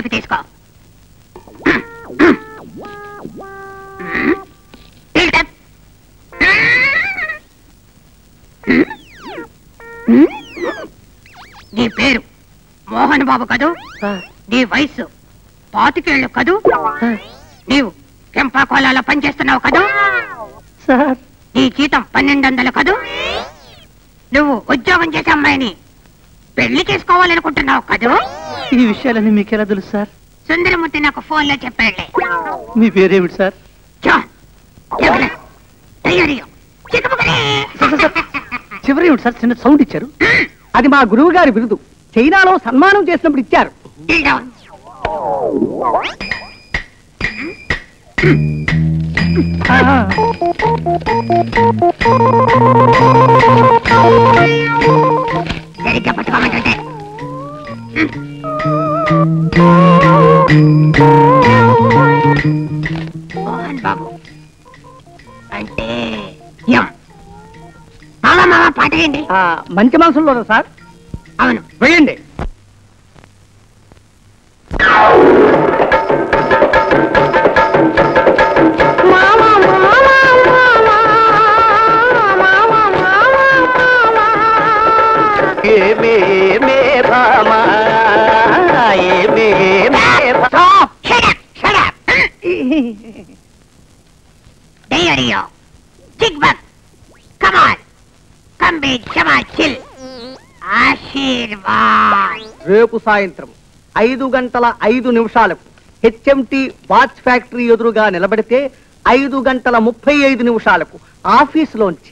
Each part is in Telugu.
చెప్పి తీసుకో. నీ పేరు మోహన్ బాబు కదూ? నీ వయసు 25 ఏళ్ళు కదూ? నీవు కెంపాకోలాలో పనిచేస్తున్నావు కదూ? నీ జీతం 1200 కదూ? నువ్వు ఉద్యోగం చేసే అమ్మాయిని పెళ్లి చేసుకోవాలనుకుంటున్నావు కదూ? ఈ విషయాలన్నీ మీకెలా తెలుసు సార్? సుందరమూర్తి నాకు ఫోన్లో చెప్పాడులే. మీ పేరేమిటి సార్? చివరి ఏమిటి సార్? చిన్న సౌండ్ ఇచ్చారు. అది మా గురువు గారి బిరుదు. చైనాలో సన్మానం చేసినప్పుడు ఇచ్చారు. సరిగ్గా పట్టుకోమంటే మోహన్ బాబు అంటే మామ పాట ఏంటి? మంచి మనసులో సార్. అవును, వెళ్ళండి. రేపు సాయంత్రం 5:05 హెచ్ఎంటి వాచ్ ఫ్యాక్టరీ ఎదురుగా నిలబడితే 5:35 ఆఫీసులోంచి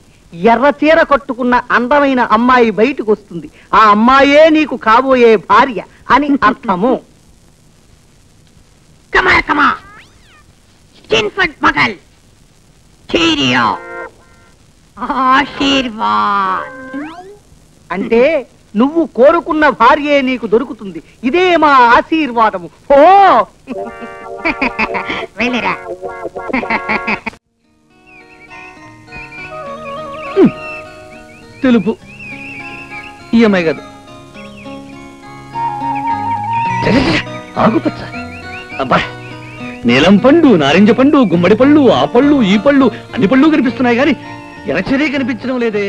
ఎర్ర చీర కట్టుకున్న అందమైన అమ్మాయి బయటకు వస్తుంది. ఆ అమ్మాయే నీకు కాబోయే భార్య అని అర్థము. అంటే నువ్వు కోరుకున్న భార్యే నీకు దొరుకుతుంది. ఇదే మా ఆశీర్వాదము. ఓ వెళ్ళిరా. తెలుపు ఈ అమ్మాయి కాదు, ఆకుపచ్చ. అబ్బా, నీలం పండు, నారింజ పండు, గుమ్మడి పళ్ళు, ఆ పళ్ళు, ఈ పళ్ళు, అన్ని పళ్ళు కనిపిస్తున్నాయి కానీ ఎనచరే కనిపించడం లేదే.